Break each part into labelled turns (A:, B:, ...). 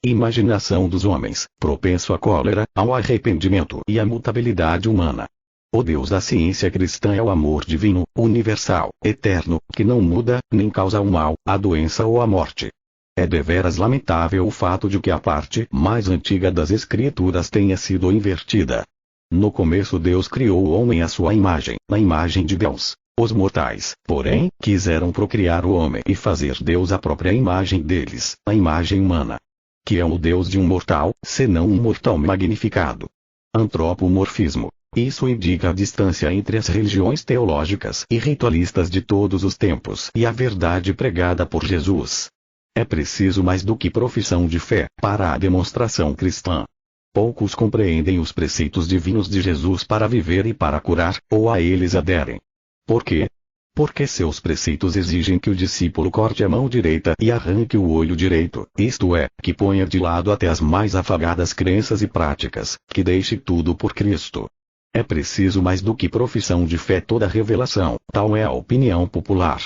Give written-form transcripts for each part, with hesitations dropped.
A: Imaginação dos homens, propenso à cólera, ao arrependimento e à mutabilidade humana. O Deus da ciência cristã é o amor divino, universal, eterno, que não muda, nem causa o mal, a doença ou a morte. É deveras lamentável o fato de que a parte mais antiga das Escrituras tenha sido invertida. No começo Deus criou o homem à sua imagem, na imagem de Deus. Os mortais, porém, quiseram procriar o homem e fazer Deus a própria imagem deles, a imagem humana. Que é o Deus de um mortal, senão um mortal magnificado. Antropomorfismo. Isso indica a distância entre as religiões teológicas e ritualistas de todos os tempos e a verdade pregada por Jesus. É preciso mais do que profissão de fé para a demonstração cristã. Poucos compreendem os preceitos divinos de Jesus para viver e para curar, ou a eles aderem. Por quê? Porque seus preceitos exigem que o discípulo corte a mão direita e arranque o olho direito, isto é, que ponha de lado até as mais afagadas crenças e práticas, que deixe tudo por Cristo. É preciso mais do que profissão de fé toda revelação, tal é a opinião popular.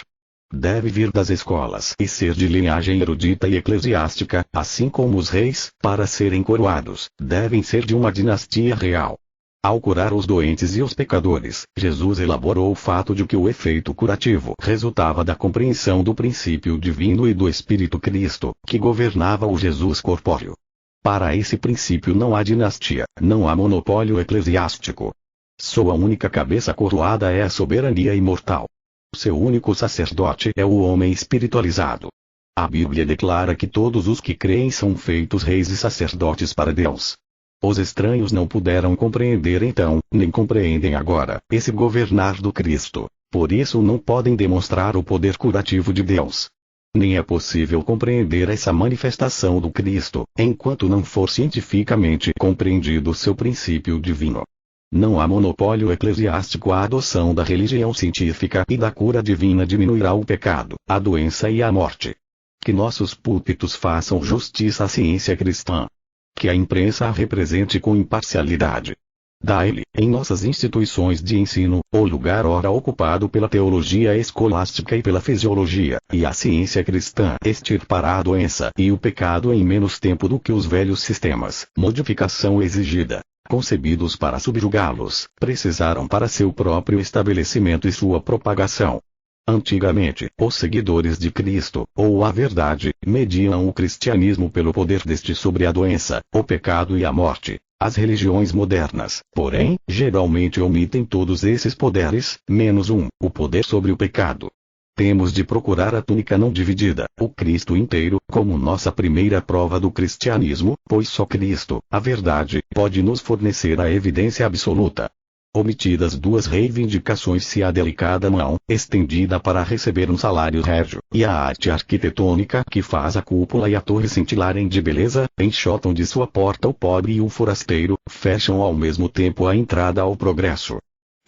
A: Deve vir das escolas e ser de linhagem erudita e eclesiástica, assim como os reis, para serem coroados, devem ser de uma dinastia real. Ao curar os doentes e os pecadores, Jesus elaborou o fato de que o efeito curativo resultava da compreensão do princípio divino e do Espírito Cristo, que governava o Jesus corpóreo. Para esse princípio não há dinastia, não há monopólio eclesiástico. Sua única cabeça coroada é a soberania imortal. Seu único sacerdote é o homem espiritualizado. A Bíblia declara que todos os que creem são feitos reis e sacerdotes para Deus. Os estranhos não puderam compreender então, nem compreendem agora, esse governar do Cristo. Por isso não podem demonstrar o poder curativo de Deus. Nem é possível compreender essa manifestação do Cristo, enquanto não for cientificamente compreendido seu princípio divino. Não há monopólio eclesiástico. A adoção da religião científica e da cura divina diminuirá o pecado, a doença e a morte. Que nossos púlpitos façam justiça à ciência cristã. Que a imprensa a represente com imparcialidade. Dá-lhe, em nossas instituições de ensino, o lugar ora ocupado pela teologia escolástica e pela fisiologia, e a ciência cristã extirpará a doença e o pecado em menos tempo do que os velhos sistemas, modificação exigida, concebidos para subjugá-los, precisaram para seu próprio estabelecimento e sua propagação. Antigamente, os seguidores de Cristo, ou a verdade, mediam o cristianismo pelo poder deste sobre a doença, o pecado e a morte. As religiões modernas, porém, geralmente omitem todos esses poderes, menos um, o poder sobre o pecado. Temos de procurar a túnica não dividida, o Cristo inteiro, como nossa primeira prova do cristianismo, pois só Cristo, a verdade, pode nos fornecer a evidência absoluta. Omitidas duas reivindicações, se a delicada mão, estendida para receber um salário régio, e a arte arquitetônica que faz a cúpula e a torre cintilarem de beleza, enxotam de sua porta o pobre e o forasteiro, fecham ao mesmo tempo a entrada ao progresso.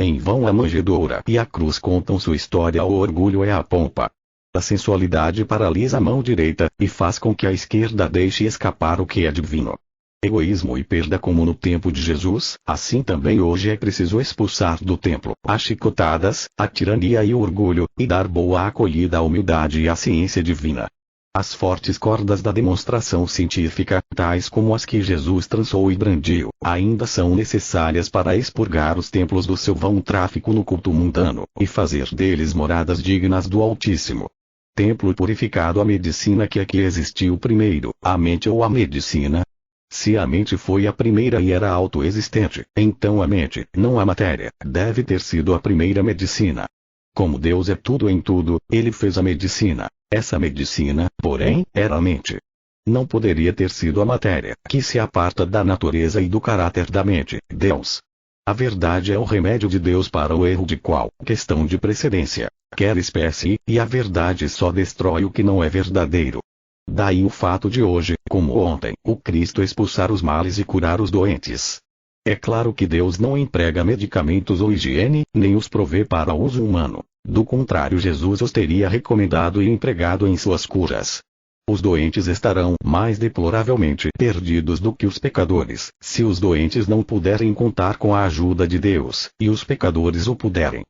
A: Em vão a manjedoura e a cruz contam sua história, o orgulho é a pompa. A sensualidade paralisa a mão direita, e faz com que a esquerda deixe escapar o que é divino. Egoísmo e perda como no tempo de Jesus, assim também hoje é preciso expulsar do templo as chicotadas, a tirania e o orgulho, e dar boa acolhida à humildade e à ciência divina. As fortes cordas da demonstração científica, tais como as que Jesus trançou e brandiu, ainda são necessárias para expurgar os templos do seu vão tráfico no culto mundano, e fazer deles moradas dignas do Altíssimo. Templo purificado. A medicina que aqui existiu primeiro, a mente ou a medicina? Se a mente foi a primeira e era autoexistente, então a mente, não a matéria, deve ter sido a primeira medicina. Como Deus é tudo em tudo, ele fez a medicina. Essa medicina, porém, era a mente. Não poderia ter sido a matéria, que se aparta da natureza e do caráter da mente, Deus. A verdade é o remédio de Deus para o erro de qual questão de precedência, quer espécie, e a verdade só destrói o que não é verdadeiro. Daí o fato de hoje, como ontem, o Cristo expulsar os males e curar os doentes. É claro que Deus não emprega medicamentos ou higiene, nem os provê para uso humano. Do contrário, Jesus os teria recomendado e empregado em suas curas. Os doentes estarão mais deploravelmente perdidos do que os pecadores, se os doentes não puderem contar com a ajuda de Deus, e os pecadores o puderem.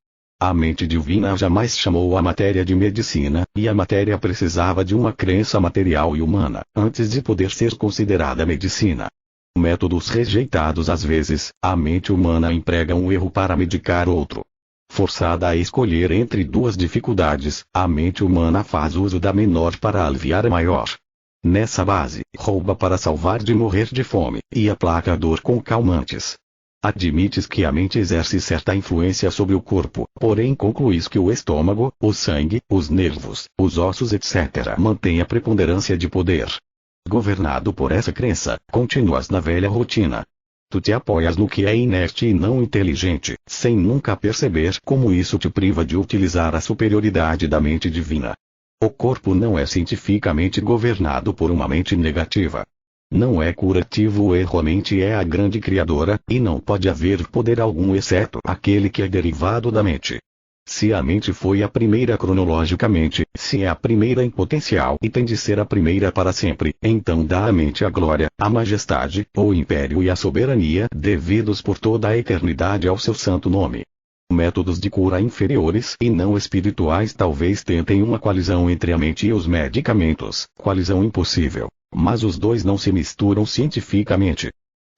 A: A mente divina jamais chamou a matéria de medicina, e a matéria precisava de uma crença material e humana, antes de poder ser considerada medicina. Métodos rejeitados às vezes, a mente humana emprega um erro para medicar outro. Forçada a escolher entre duas dificuldades, a mente humana faz uso da menor para aliviar a maior. Nessa base, rouba para salvar de morrer de fome, e aplaca a dor com calmantes. Admites que a mente exerce certa influência sobre o corpo, porém concluís que o estômago, o sangue, os nervos, os ossos etc. mantêm a preponderância de poder. Governado por essa crença, continuas na velha rotina. Tu te apoias no que é inerte e não inteligente, sem nunca perceber como isso te priva de utilizar a superioridade da mente divina. O corpo não é cientificamente governado por uma mente negativa. Não é curativo o erro, a mente é a grande criadora, e não pode haver poder algum exceto aquele que é derivado da mente. Se a mente foi a primeira cronologicamente, se é a primeira em potencial e tem de ser a primeira para sempre, então dá à mente a glória, a majestade, o império e a soberania devidos por toda a eternidade ao seu santo nome. Métodos de cura inferiores e não espirituais talvez tentem uma coalizão entre a mente e os medicamentos, coalizão impossível. Mas os dois não se misturam cientificamente.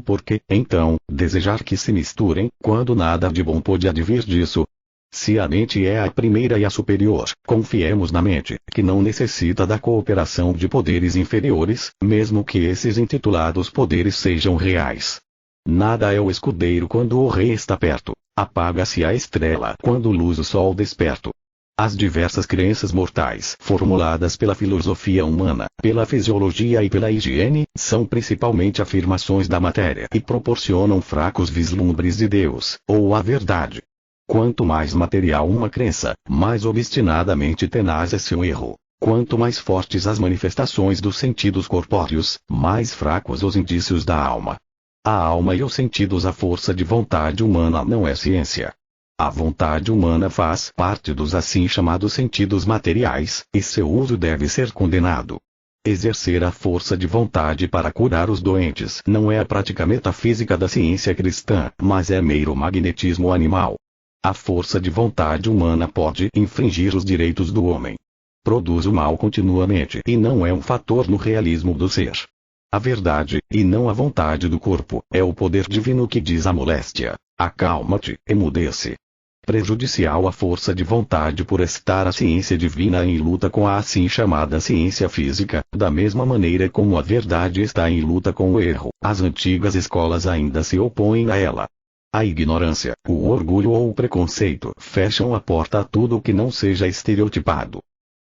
A: Por que, então, desejar que se misturem, quando nada de bom pode advir disso? Se a mente é a primeira e a superior, confiemos na mente, que não necessita da cooperação de poderes inferiores, mesmo que esses intitulados poderes sejam reais. Nada é o escudeiro quando o rei está perto, apaga-se a estrela quando luz o sol desperto. As diversas crenças mortais formuladas pela filosofia humana, pela fisiologia e pela higiene, são principalmente afirmações da matéria e proporcionam fracos vislumbres de Deus, ou a verdade. Quanto mais material uma crença, mais obstinadamente tenaz é seu erro. Quanto mais fortes as manifestações dos sentidos corpóreos, mais fracos os indícios da alma. A alma e os sentidos, a força de vontade humana não é ciência. A vontade humana faz parte dos assim chamados sentidos materiais, e seu uso deve ser condenado. Exercer a força de vontade para curar os doentes não é a prática metafísica da ciência cristã, mas é mero magnetismo animal. A força de vontade humana pode infringir os direitos do homem. Produz o mal continuamente e não é um fator no realismo do ser. A verdade, e não a vontade do corpo, é o poder divino que diz à moléstia: acalma-te, emudece. Prejudicial a força de vontade por estar a ciência divina em luta com a assim chamada ciência física, da mesma maneira como a verdade está em luta com o erro, as antigas escolas ainda se opõem a ela. A ignorância, o orgulho ou o preconceito fecham a porta a tudo que não seja estereotipado.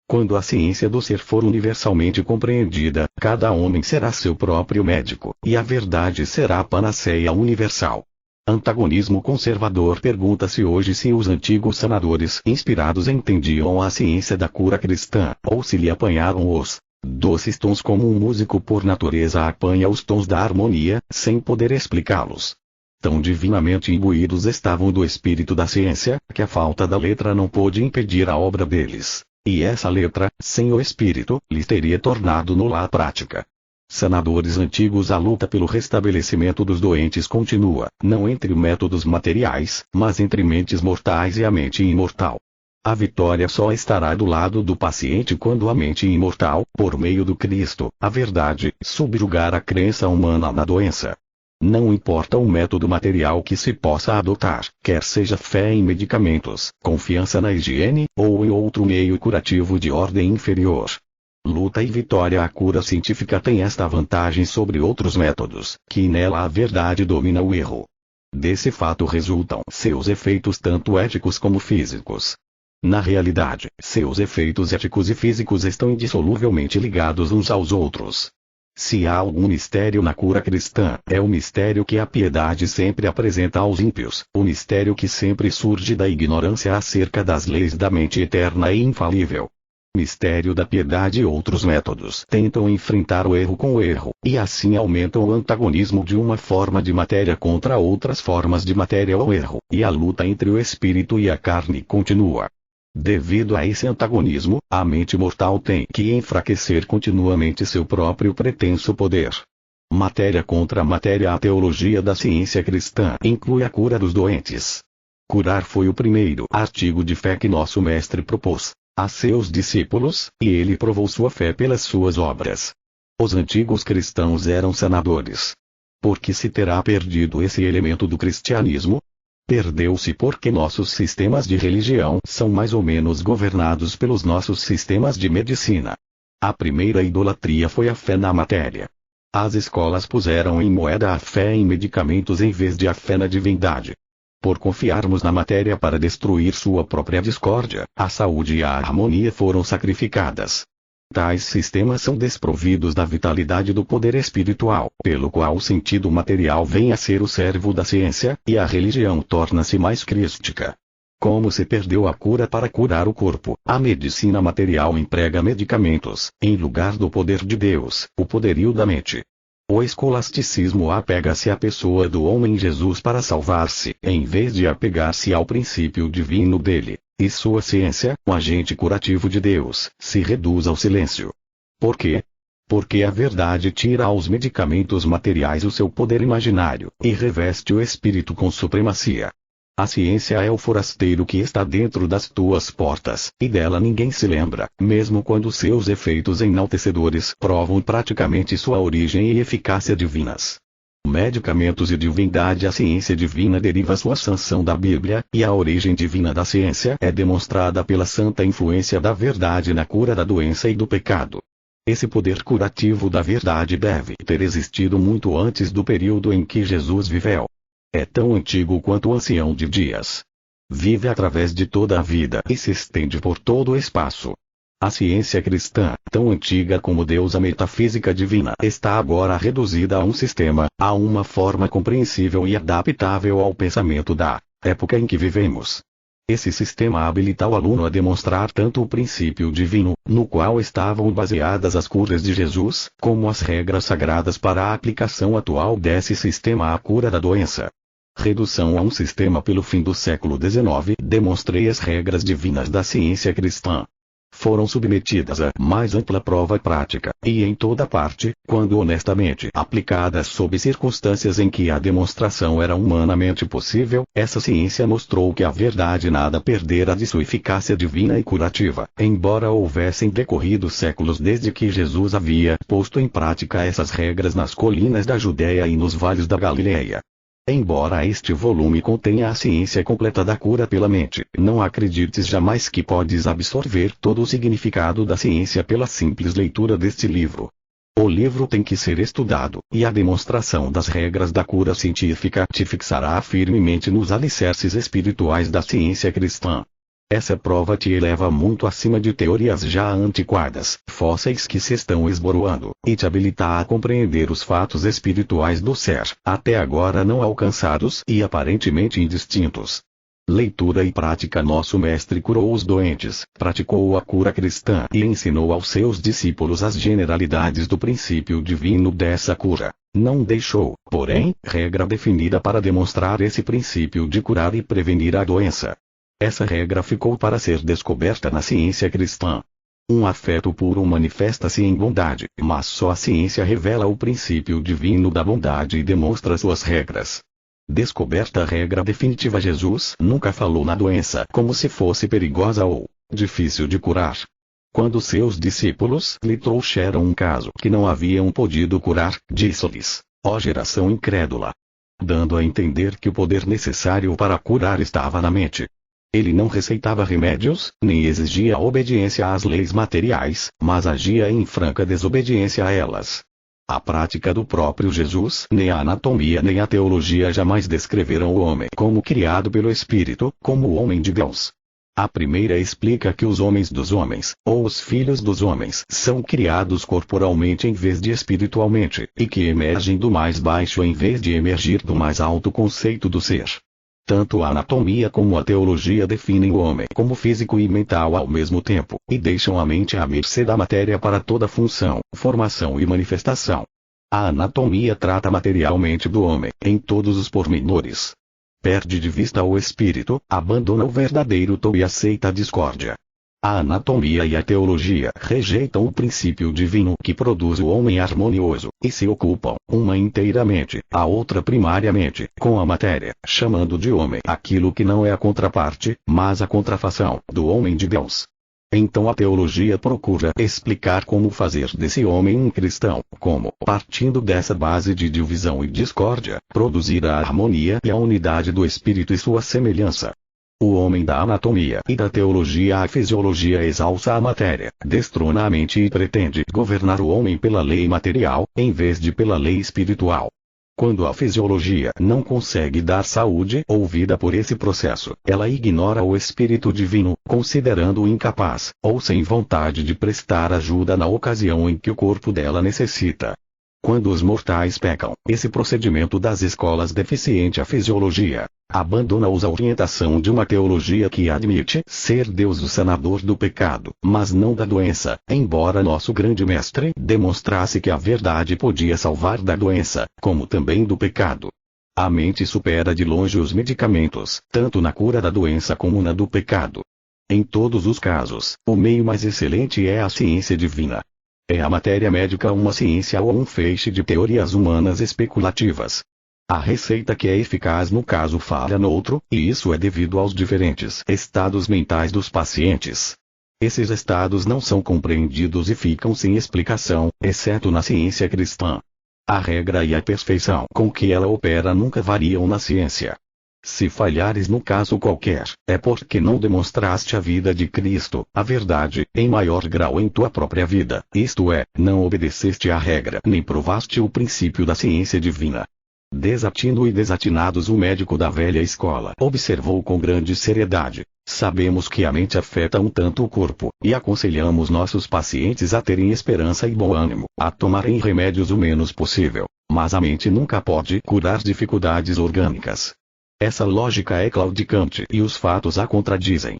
A: Quando a ciência do ser for universalmente compreendida, cada homem será seu próprio médico, e a verdade será a panaceia universal. Antagonismo conservador pergunta-se hoje se os antigos sanadores inspirados entendiam a ciência da cura cristã, ou se lhe apanharam os doces tons como um músico por natureza apanha os tons da harmonia, sem poder explicá-los. Tão divinamente imbuídos estavam do espírito da ciência, que a falta da letra não pôde impedir a obra deles. E essa letra, sem o espírito, lhes teria tornado nula a prática. Sanadores antigos, a luta pelo restabelecimento dos doentes continua, não entre métodos materiais, mas entre mentes mortais e a mente imortal. A vitória só estará do lado do paciente quando a mente imortal, por meio do Cristo, a verdade, subjugar a crença humana na doença. Não importa o método material que se possa adotar, quer seja fé em medicamentos, confiança na higiene, ou em outro meio curativo de ordem inferior. Luta e vitória. A cura científica tem esta vantagem sobre outros métodos, que nela a verdade domina o erro. Desse fato resultam seus efeitos tanto éticos como físicos. Na realidade, seus efeitos éticos e físicos estão indissoluvelmente ligados uns aos outros. Se há algum mistério na cura cristã, é o mistério que a piedade sempre apresenta aos ímpios, o mistério que sempre surge da ignorância acerca das leis da mente eterna e infalível. Mistério da piedade e outros métodos tentam enfrentar o erro com o erro, e assim aumentam o antagonismo de uma forma de matéria contra outras formas de matéria ou erro, e a luta entre o espírito e a carne continua. Devido a esse antagonismo, a mente mortal tem que enfraquecer continuamente seu próprio pretenso poder. Matéria contra matéria. A teologia da ciência cristã inclui a cura dos doentes. Curar foi o primeiro artigo de fé que nosso mestre propôs a seus discípulos, e ele provou sua fé pelas suas obras. Os antigos cristãos eram sanadores. Por que se terá perdido esse elemento do cristianismo? Perdeu-se porque nossos sistemas de religião são mais ou menos governados pelos nossos sistemas de medicina. A primeira idolatria foi a fé na matéria. As escolas puseram em moeda a fé em medicamentos em vez de a fé na divindade. Por confiarmos na matéria para destruir sua própria discórdia, a saúde e a harmonia foram sacrificadas. Tais sistemas são desprovidos da vitalidade do poder espiritual, pelo qual o sentido material vem a ser o servo da ciência, e a religião torna-se mais crística. Como se perdeu a cura para curar o corpo, a medicina material emprega medicamentos, em lugar do poder de Deus, o poderio da mente. O escolasticismo apega-se à pessoa do homem Jesus para salvar-se, em vez de apegar-se ao princípio divino dele. E sua ciência, o agente curativo de Deus, se reduz ao silêncio. Por quê? Porque a verdade tira aos medicamentos materiais o seu poder imaginário, e reveste o espírito com supremacia. A ciência é o forasteiro que está dentro das tuas portas, e dela ninguém se lembra, mesmo quando seus efeitos enaltecedores provam praticamente sua origem e eficácia divinas. Medicamentos e divindade. A ciência divina deriva sua sanção da Bíblia, e a origem divina da ciência é demonstrada pela santa influência da verdade na cura da doença e do pecado. Esse poder curativo da verdade deve ter existido muito antes do período em que Jesus viveu. É tão antigo quanto o ancião de dias. Vive através de toda a vida e se estende por todo o espaço. A ciência cristã, tão antiga como Deus, a metafísica divina, está agora reduzida a um sistema, a uma forma compreensível e adaptável ao pensamento da época em que vivemos. Esse sistema habilita o aluno a demonstrar tanto o princípio divino, no qual estavam baseadas as curas de Jesus, como as regras sagradas para a aplicação atual desse sistema à cura da doença. Redução a um sistema. Pelo fim do século XIX, demonstrei as regras divinas da ciência cristã. Foram submetidas à mais ampla prova prática, e em toda parte, quando honestamente aplicadas sob circunstâncias em que a demonstração era humanamente possível, essa ciência mostrou que a verdade nada perdera de sua eficácia divina e curativa, embora houvessem decorrido séculos desde que Jesus havia posto em prática essas regras nas colinas da Judéia e nos vales da Galileia. Embora este volume contenha a ciência completa da cura pela mente, não acredites jamais que podes absorver todo o significado da ciência pela simples leitura deste livro. O livro tem que ser estudado, e a demonstração das regras da cura científica te fixará firmemente nos alicerces espirituais da ciência cristã. Essa prova te eleva muito acima de teorias já antiquadas, fósseis que se estão esboroando, e te habilita a compreender os fatos espirituais do ser, até agora não alcançados e aparentemente indistintos. Leitura e prática. Nosso mestre curou os doentes, praticou a cura cristã e ensinou aos seus discípulos as generalidades do princípio divino dessa cura. Não deixou, porém, regra definida para demonstrar esse princípio de curar e prevenir a doença. Essa regra ficou para ser descoberta na ciência cristã. Um afeto puro manifesta-se em bondade, mas só a ciência revela o princípio divino da bondade e demonstra suas regras. Descoberta a regra definitiva. Jesus nunca falou na doença como se fosse perigosa ou difícil de curar. Quando seus discípulos lhe trouxeram um caso que não haviam podido curar, disse-lhes: ó geração incrédula, dando a entender que o poder necessário para curar estava na mente. Ele não receitava remédios, nem exigia obediência às leis materiais, mas agia em franca desobediência a elas. A prática do próprio Jesus, nem a anatomia nem a teologia jamais descreveram o homem como criado pelo Espírito, como o homem de Deus. A primeira explica que os homens dos homens, ou os filhos dos homens, são criados corporalmente em vez de espiritualmente, e que emergem do mais baixo em vez de emergir do mais alto conceito do ser. Tanto a anatomia como a teologia definem o homem como físico e mental ao mesmo tempo, e deixam a mente à mercê da matéria para toda função, formação e manifestação. A anatomia trata materialmente do homem, em todos os pormenores. Perde de vista o espírito, abandona o verdadeiro tô e aceita a discórdia. A anatomia e a teologia rejeitam o princípio divino que produz o homem harmonioso, e se ocupam, uma inteiramente, a outra primariamente, com a matéria, chamando de homem aquilo que não é a contraparte, mas a contrafação, do homem de Deus. Então a teologia procura explicar como fazer desse homem um cristão, como, partindo dessa base de divisão e discórdia, produzir a harmonia e a unidade do espírito e sua semelhança. O homem da anatomia e da teologia, a fisiologia exalça a matéria, destrona a mente e pretende governar o homem pela lei material, em vez de pela lei espiritual. Quando a fisiologia não consegue dar saúde ou vida por esse processo, ela ignora o espírito divino, considerando-o incapaz, ou sem vontade de prestar ajuda na ocasião em que o corpo dela necessita. Quando os mortais pecam, esse procedimento das escolas deficiente a fisiologia, abandona-os à orientação de uma teologia que admite ser Deus o sanador do pecado, mas não da doença, embora nosso grande mestre demonstrasse que a verdade podia salvar da doença, como também do pecado. A mente supera de longe os medicamentos, tanto na cura da doença como na do pecado. Em todos os casos, o meio mais excelente é a ciência divina. É a matéria médica uma ciência ou um feixe de teorias humanas especulativas? A receita que é eficaz no caso falha no outro, e isso é devido aos diferentes estados mentais dos pacientes. Esses estados não são compreendidos e ficam sem explicação, exceto na ciência cristã. A regra e a perfeição com que ela opera nunca variam na ciência. Se falhares no caso qualquer, é porque não demonstraste a vida de Cristo, a verdade, em maior grau em tua própria vida, isto é, não obedeceste à regra nem provaste o princípio da ciência divina. Desatino e desatinados o médico da velha escola observou com grande seriedade. Sabemos que a mente afeta um tanto o corpo, e aconselhamos nossos pacientes a terem esperança e bom ânimo, a tomarem remédios o menos possível, mas a mente nunca pode curar dificuldades orgânicas. Essa lógica é claudicante e os fatos a contradizem.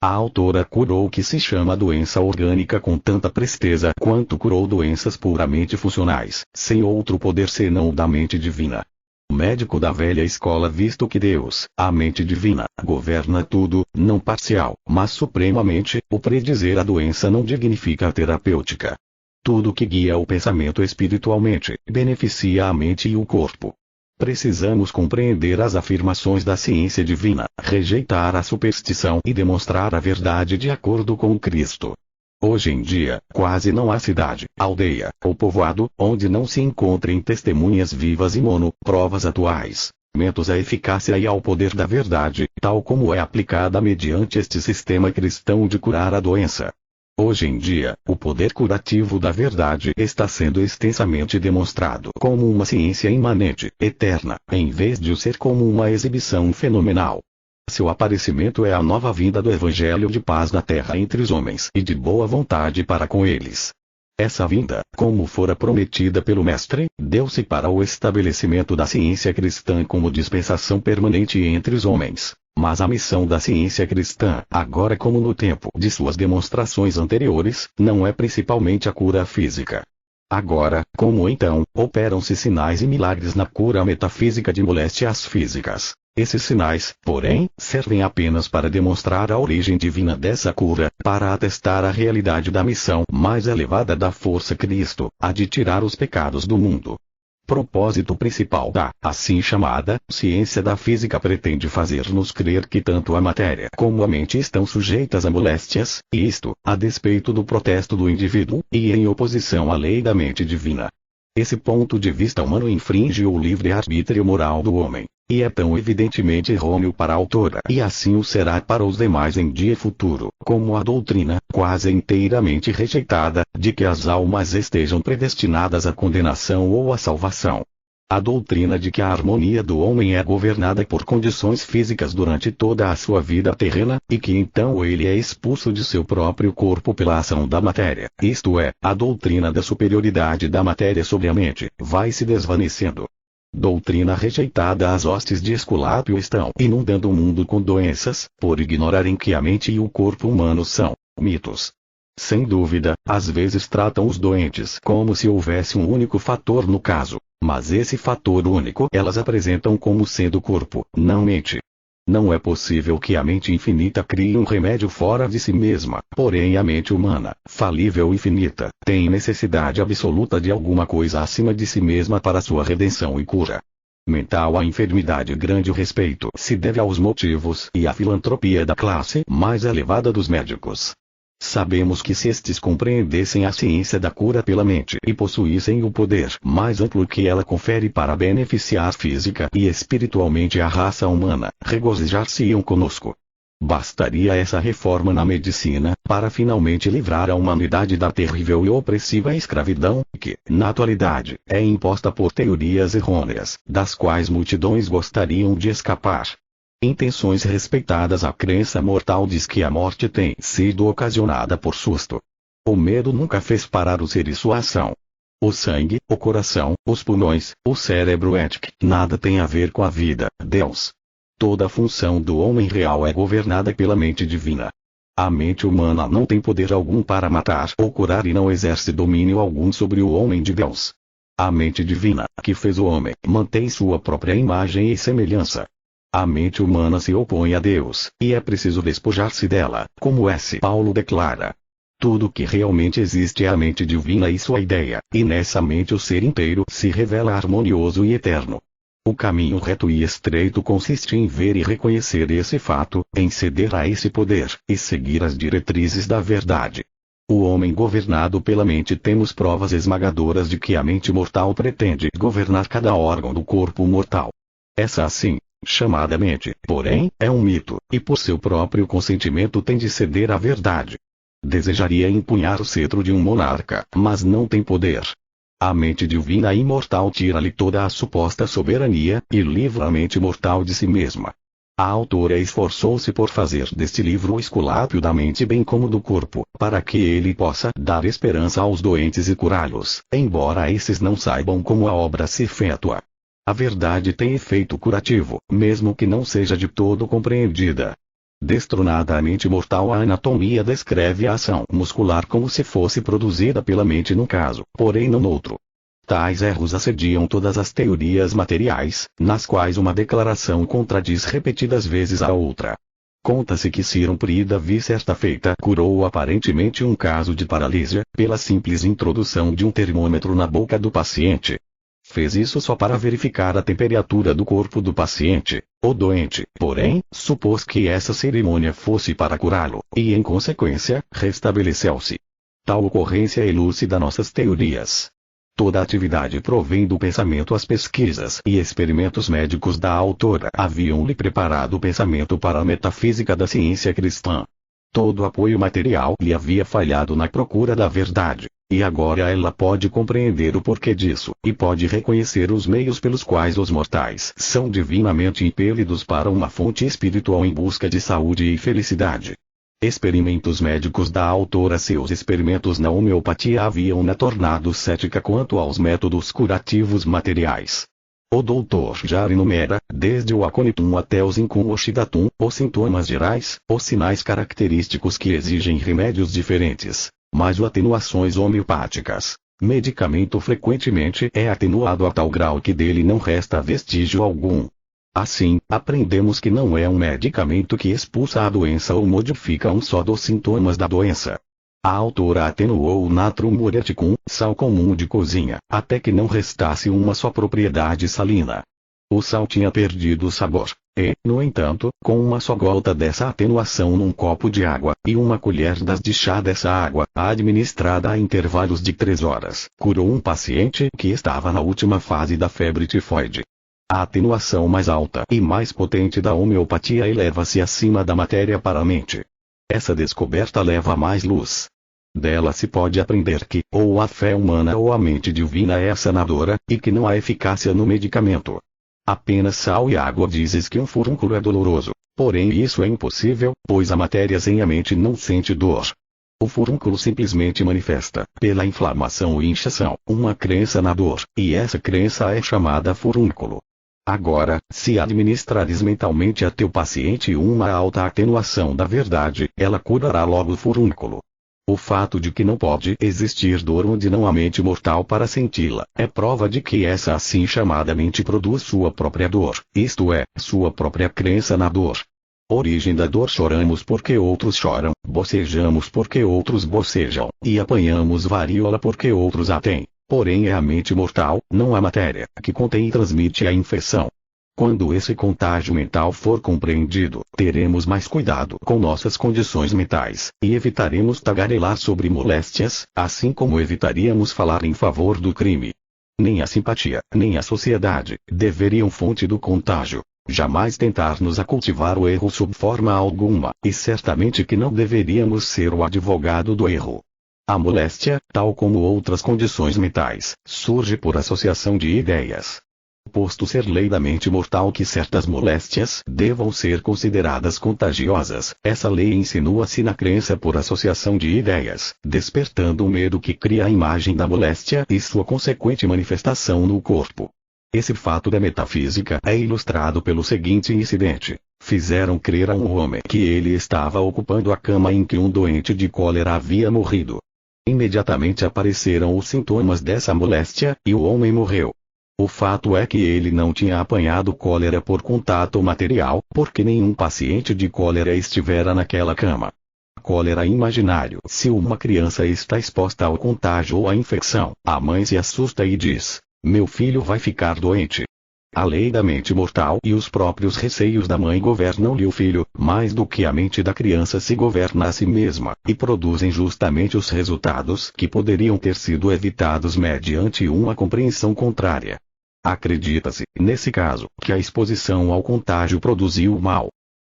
A: A autora curou o que se chama doença orgânica com tanta presteza quanto curou doenças puramente funcionais, sem outro poder senão o da mente divina. O médico da velha escola, visto que Deus, a mente divina, governa tudo, não parcial, mas supremamente, o predizer a doença não dignifica a terapêutica. Tudo que guia o pensamento espiritualmente, beneficia a mente e o corpo. Precisamos compreender as afirmações da ciência divina, rejeitar a superstição e demonstrar a verdade de acordo com Cristo. Hoje em dia, quase não há cidade, aldeia ou povoado onde não se encontrem testemunhas vivas e provas atuais, mentos à eficácia e ao poder da verdade, tal como é aplicada mediante este sistema cristão de curar a doença. Hoje em dia, o poder curativo da verdade está sendo extensamente demonstrado como uma ciência imanente, eterna, em vez de o ser como uma exibição fenomenal. Seu aparecimento é a nova vinda do Evangelho de paz na terra entre os homens e de boa vontade para com eles. Essa vinda, como fora prometida pelo Mestre, deu-se para o estabelecimento da ciência cristã como dispensação permanente entre os homens. Mas a missão da ciência cristã, agora como no tempo de suas demonstrações anteriores, não é principalmente a cura física. Agora, como então, operam-se sinais e milagres na cura metafísica de moléstias físicas. Esses sinais, porém, servem apenas para demonstrar a origem divina dessa cura, para atestar a realidade da missão mais elevada da força Cristo, a de tirar os pecados do mundo. Propósito principal da, assim chamada, ciência da física pretende fazer-nos crer que tanto a matéria como a mente estão sujeitas a moléstias, e isto, a despeito do protesto do indivíduo, e em oposição à lei da mente divina. Esse ponto de vista humano infringe o livre-arbítrio moral do homem, e é tão evidentemente errôneo para a autora, e assim o será para os demais em dia futuro, como a doutrina, quase inteiramente rejeitada, de que as almas estejam predestinadas à condenação ou à salvação. A doutrina de que a harmonia do homem é governada por condições físicas durante toda a sua vida terrena, e que então ele é expulso de seu próprio corpo pela ação da matéria, isto é, a doutrina da superioridade da matéria sobre a mente, vai se desvanecendo. Doutrina rejeitada. As hostes de Esculápio estão inundando o mundo com doenças, por ignorarem que a mente e o corpo humano são mitos. Sem dúvida, às vezes tratam os doentes como se houvesse um único fator no caso, mas esse fator único elas apresentam como sendo corpo, não mente. Não é possível que a mente infinita crie um remédio fora de si mesma, porém a mente humana, falível e finita, tem necessidade absoluta de alguma coisa acima de si mesma para sua redenção e cura. Mental a enfermidade grande respeito se deve aos motivos e à filantropia da classe mais elevada dos médicos. Sabemos que se estes compreendessem a ciência da cura pela mente e possuíssem o poder mais amplo que ela confere para beneficiar física e espiritualmente a raça humana, regozijar-se-iam conosco. Bastaria essa reforma na medicina, para finalmente livrar a humanidade da terrível e opressiva escravidão, que, na atualidade, é imposta por teorias errôneas, das quais multidões gostariam de escapar. Intenções respeitadas. A crença mortal diz que a morte tem sido ocasionada por susto. O medo nunca fez parar o ser e sua ação. O sangue, o coração, os pulmões, o cérebro ético, nada tem a ver com a vida, Deus. Toda a função do homem real é governada pela mente divina. A mente humana não tem poder algum para matar ou curar e não exerce domínio algum sobre o homem de Deus. A mente divina, que fez o homem, mantém sua própria imagem e semelhança. A mente humana se opõe a Deus, e é preciso despojar-se dela, como S. Paulo declara. Tudo que realmente existe é a mente divina e sua ideia, e nessa mente o ser inteiro se revela harmonioso e eterno. O caminho reto e estreito consiste em ver e reconhecer esse fato, em ceder a esse poder, e seguir as diretrizes da verdade. O homem governado pela mente temos provas esmagadoras de que a mente mortal pretende governar cada órgão do corpo mortal. Essa assim, chamada mente, porém, é um mito, e por seu próprio consentimento tem de ceder à verdade. Desejaria empunhar o cetro de um monarca, mas não tem poder. A mente divina e imortal tira-lhe toda a suposta soberania, e livra a mente mortal de si mesma. A autora esforçou-se por fazer deste livro o esculápio da mente bem como do corpo, para que ele possa dar esperança aos doentes e curá-los, embora esses não saibam como a obra se efetua. A verdade tem efeito curativo, mesmo que não seja de todo compreendida. Destronada a mente mortal, a anatomia descreve a ação muscular como se fosse produzida pela mente num caso, porém não noutro. Tais erros assediam todas as teorias materiais, nas quais uma declaração contradiz repetidas vezes a outra. Conta-se que Cirumprida Davi certa feita curou aparentemente um caso de paralisia, pela simples introdução de um termômetro na boca do paciente. Fez isso só para verificar a temperatura do corpo do paciente. O doente, porém, supôs que essa cerimônia fosse para curá-lo, e em consequência, restabeleceu-se. Tal ocorrência elucida nossas teorias. Toda atividade provém do pensamento. As pesquisas e experimentos médicos da autora haviam-lhe preparado o pensamento para a metafísica da ciência cristã. Todo apoio material lhe havia falhado na procura da verdade. E agora ela pode compreender o porquê disso, e pode reconhecer os meios pelos quais os mortais são divinamente impelidos para uma fonte espiritual em busca de saúde e felicidade. Experimentos médicos da autora. Seus experimentos na homeopatia haviam-na tornado cética quanto aos métodos curativos materiais. O doutor já enumera, desde o aconitum até os incum oxidatum, os sintomas gerais, os sinais característicos que exigem remédios diferentes. Mas o atenuações homeopáticas. Medicamento frequentemente é atenuado a tal grau que dele não resta vestígio algum. Assim, aprendemos que não é um medicamento que expulsa a doença ou modifica um só dos sintomas da doença. A autora atenuou o natrum muriaticum, sal comum de cozinha, até que não restasse uma só propriedade salina. O sal tinha perdido o sabor, e, no entanto, com uma só gota dessa atenuação num copo de água, e uma colher das de chá dessa água, administrada a intervalos de 3 horas, curou um paciente que estava na última fase da febre tifoide. A atenuação mais alta e mais potente da homeopatia eleva-se acima da matéria para a mente. Essa descoberta leva a mais luz. Dela se pode aprender que, ou a fé humana ou a mente divina é sanadora, e que não há eficácia no medicamento. Apenas sal e água. Dizes que um furúnculo é doloroso, porém isso é impossível, pois a matéria sem a mente não sente dor. O furúnculo simplesmente manifesta, pela inflamação ou inchação, uma crença na dor, e essa crença é chamada furúnculo. Agora, se administrares mentalmente a teu paciente uma alta atenuação da verdade, ela curará logo o furúnculo. O fato de que não pode existir dor onde não há mente mortal para senti-la, é prova de que essa assim chamada mente produz sua própria dor, isto é, sua própria crença na dor. Origem da dor: choramos porque outros choram, bocejamos porque outros bocejam, e apanhamos varíola porque outros a têm. Porém é a mente mortal, não a matéria, que contém e transmite a infecção. Quando esse contágio mental for compreendido, teremos mais cuidado com nossas condições mentais, e evitaremos tagarelar sobre moléstias, assim como evitaríamos falar em favor do crime. Nem a simpatia, nem a sociedade, deveriam fonte do contágio. Jamais tentar-nos a cultivar o erro sob forma alguma, e certamente que não deveríamos ser o advogado do erro. A moléstia, tal como outras condições mentais, surge por associação de ideias. Posto ser lei da mente mortal que certas moléstias devam ser consideradas contagiosas, essa lei insinua-se na crença por associação de ideias, despertando um medo que cria a imagem da moléstia e sua consequente manifestação no corpo. Esse fato da metafísica é ilustrado pelo seguinte incidente. Fizeram crer a um homem que ele estava ocupando a cama em que um doente de cólera havia morrido. Imediatamente apareceram os sintomas dessa moléstia, e o homem morreu. O fato é que ele não tinha apanhado cólera por contato material, porque nenhum paciente de cólera estivera naquela cama. Cólera imaginário: se uma criança está exposta ao contágio ou à infecção, a mãe se assusta e diz: meu filho vai ficar doente. A lei da mente mortal e os próprios receios da mãe governam-lhe o filho, mais do que a mente da criança se governa a si mesma, e produzem justamente os resultados que poderiam ter sido evitados mediante uma compreensão contrária. Acredita-se, nesse caso, que a exposição ao contágio produziu o mal.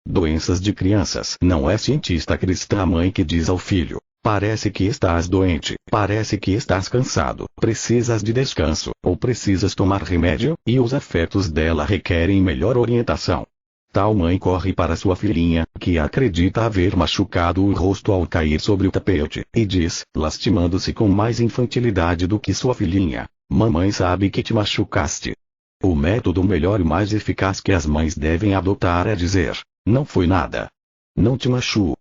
A: Doenças de crianças: não é cientista cristã a mãe que diz ao filho: parece que estás doente, parece que estás cansado, precisas de descanso, ou precisas tomar remédio, e os afetos dela requerem melhor orientação. Tal mãe corre para sua filhinha, que acredita haver machucado o rosto ao cair sobre o tapete, e diz, lastimando-se com mais infantilidade do que sua filhinha: mamãe sabe que te machucaste. O método melhor e mais eficaz que as mães devem adotar é dizer: não foi nada. Não te machuco.